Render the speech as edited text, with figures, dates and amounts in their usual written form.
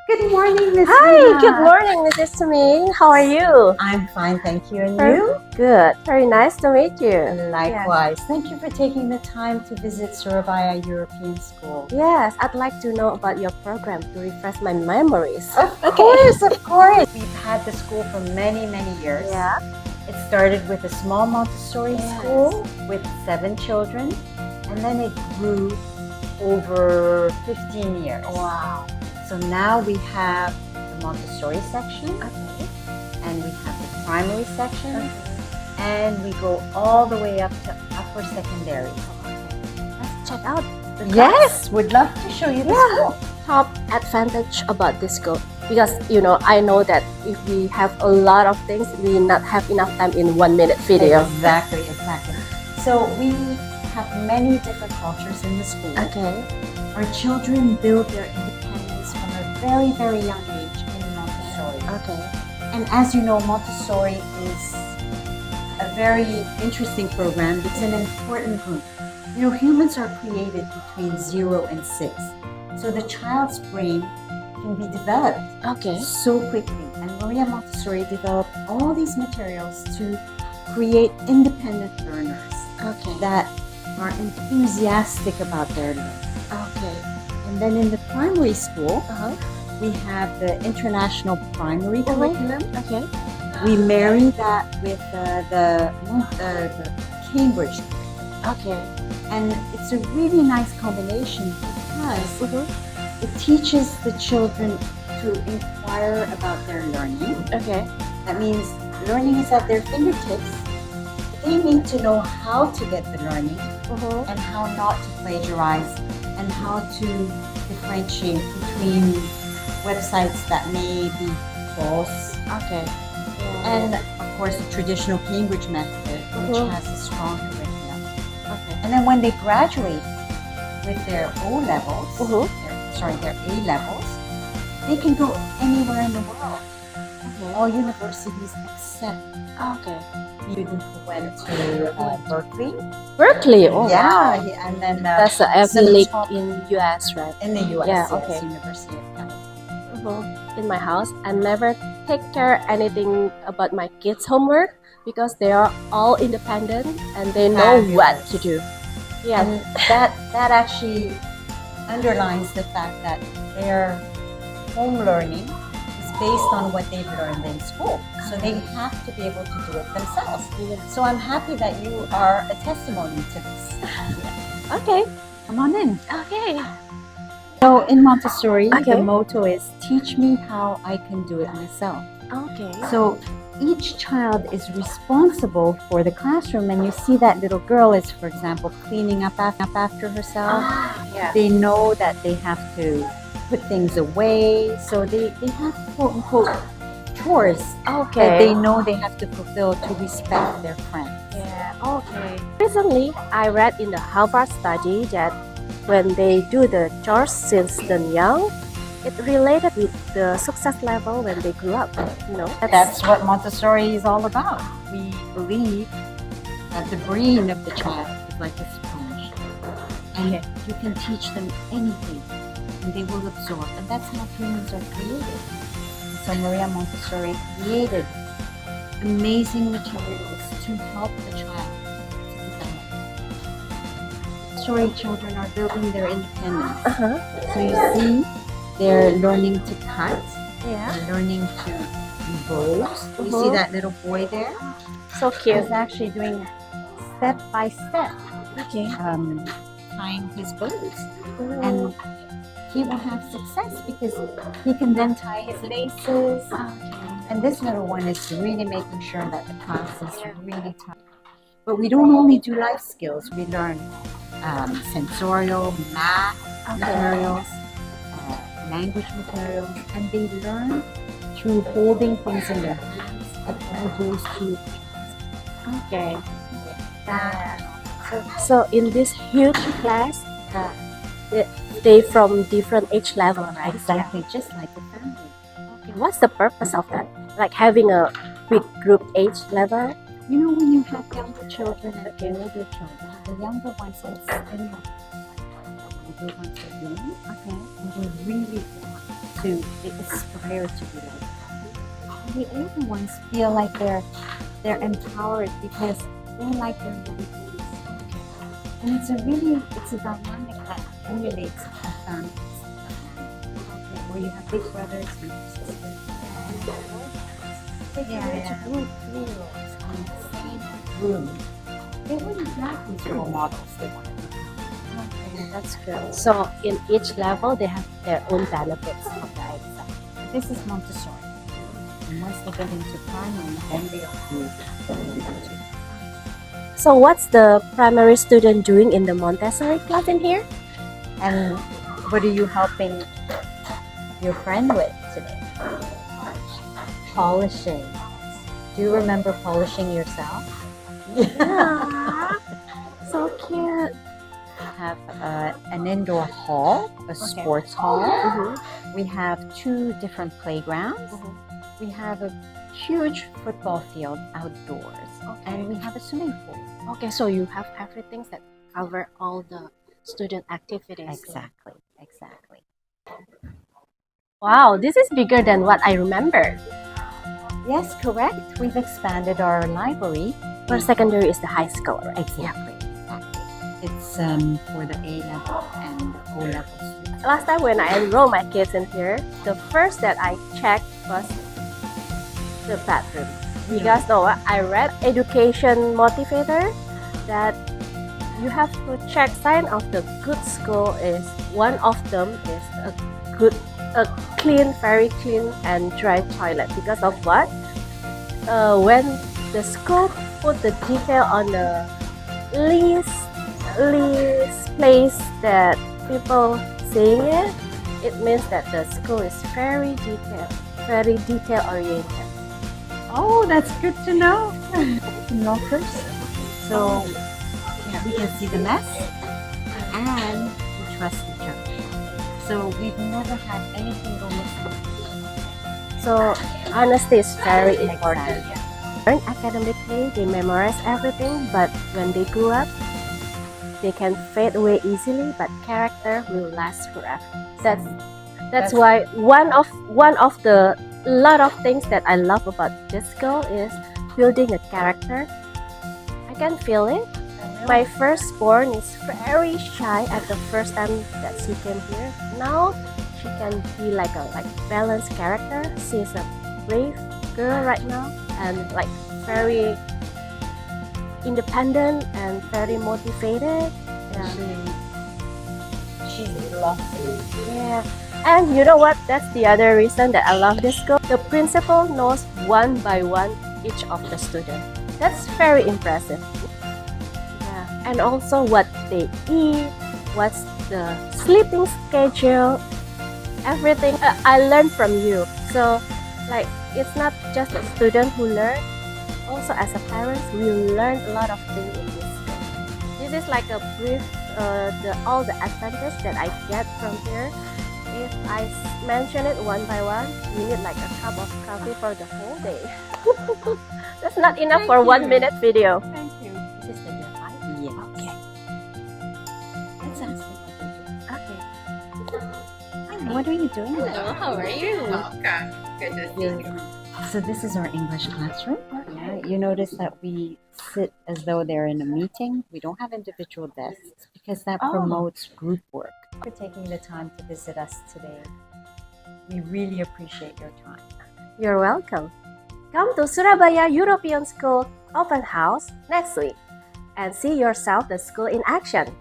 Good morning, Miss Hi, Lina. good morning, Mrs. Sumi. How are you? I'm fine, thank you. And Very you? Good. Very nice to meet you. Likewise. Thank you for taking the time to visit Surabaya European School. Yes, I'd like to know about your program to refresh my memories. Of course, of course. We've had the school for many, many years. Yeah. It started with a small Montessori Yes. school with 7 children, and then it grew over 15 years. Wow. So now we have the Montessori section, Okay. and we have the primary section, and we go all the way up to upper secondary. Let's check out the class. Yes, would love to show you the school. Top advantage about this school, because I know that if we have a lot of things, we not have enough time in 1 minute video. Exactly. So we have many different cultures in the school. Okay. Our children build their independence from a very, very young age in Montessori. Okay. And as you know, Montessori is a very interesting program. It's an important group. Humans are created between 0 and 6. So the child's brain can be developed Okay. so quickly. And Maria Montessori developed all these materials to create independent learners Okay. that are enthusiastic about their learning. Okay. And then in the primary school, Uh-huh. we have the international primary curriculum. Okay. We marry that with the Cambridge. Okay. And it's a really nice combination because it teaches the children to inquire about their learning. Okay. That means learning is at their fingertips. They need to know how to get the learning and how not to plagiarize and how to differentiate between websites that may be false. Okay. And of course, the traditional Cambridge method, which has a strong curriculum. Okay. And then when they graduate with their O levels, their A levels, they can go anywhere in the world. All universities accept Okay. students who went to Berkeley. Berkeley. Oh, Yeah, wow. and then That's the some Ivy League top- in US, right? in the US, Yeah, yes, okay. University of California. In my house, I never take care anything about my kids' homework because they are all independent and they know what to do. Yeah. And that actually underlines the fact that their home learning is based on what they've learned in school. So they have to be able to do it themselves. So I'm happy that you are a testimony to this. Okay. Come on in. Okay. So in Montessori, Okay. the motto is teach me how I can do it myself. Okay. So each child is responsible for the classroom, and you see that little girl is, for example, cleaning up after herself. Yeah. They know that they have to put things away, so they have quote-unquote chores that they know they have to fulfill to respect their friends. Yeah. Okay. Recently, I read in the Harvard study that when they do the chores since they're young, it related with the success level when they grew up. That's what Montessori is all about. We believe that the brain of the child is like a sponge, and you can teach them anything, and they will absorb. And that's how humans are created. So Maria Montessori created amazing materials to help the child to develop. Montessori children are building their independence. So you see, they're learning to cut. Yeah. They're learning to do bows. You see that little boy there? So cute. He's actually doing step by step, Okay. tying his bows. And he will have success because he can then tie his laces. And this little one is really making sure that the class is really tight. But we don't only do life skills. We learn sensorial, math materials, language materials, and they learn through holding things in their hands. It all goes to Okay. So in this huge class, they from different age level, right? exactly just like the family. Okay. What's the purpose of that? Like having a big group age level? When you have younger children and older children, the younger ones are still the older ones are young. Okay. And they really want to aspire to be like that. And the older ones feel like they're empowered because they're like their own kids. And it's a dynamic that emulates a family where you have big brothers and big sisters. If you were to group 3-year-olds in the same room, they wouldn't have these role models they want to be. Okay, that's good. So in each level, they have their own benefits. Okay, so this is Montessori. And once they get into primary, then they are moved. So what's the primary student doing in the Montessori class in here? And what are you helping your friend with today? Polishing. Do you remember polishing yourself? Yeah. So cute. We have an indoor hall, a sports hall. Mm-hmm. We have 2 different playgrounds. Mm-hmm. We have a huge football field outdoors. And we have a swimming pool. Okay, so you have everything that cover all the student activities. Exactly. Wow, this is bigger than what I remember. Yes, correct. We've expanded our library. But secondary is the high school, right? Exactly. It's for the A level and O level students. Last time when I enrolled my kids in here, the first that I checked was the bathroom. You guys know what? I read education motivator that you have to check sign of the good school is one of them is a clean, very clean and dry toilet. Because of what? When the school put the detail on the least place that people seeing it, it means that the school is very detail oriented. Oh, that's good to know. Lockers. So we can see the mess and we trust each other. So we've never had anything go missing. So honesty is very important. Learn academically, they memorize everything, but when they grow up, they can fade away easily, but character will last forever. That's why one of the lot of things that I love about this school is building a character. I can feel it. My firstborn is very shy at the first time that she came here. Now she can be like a balanced character. She's a brave girl right now and very independent and very motivated. She's lovely. Yeah. And you know what? That's the other reason that I love this school. The principal knows one by one each of the students. That's very impressive. Yeah. And also what they eat, what's the sleeping schedule, everything I learned from you. So it's not just a student who learn. Also as a parent, we learn a lot of things in this school. This is like a brief all the advantages that I get from here. If I mention it one by one, you need like a cup of coffee for the whole day. That's not enough for 1 minute video. Thank you. This is the year 5? Yes. Okay. Let's ask them what they're doing. Okay. Hi, what are you doing? Hello, how are you? Welcome. Good to see you. So this is our English classroom. Yeah, you notice that we sit as though they're in a meeting. We don't have individual desks because that promotes group work. For taking the time to visit us today. We really appreciate your time. You're welcome. Come to Surabaya European School open house next week and see yourself the school in action.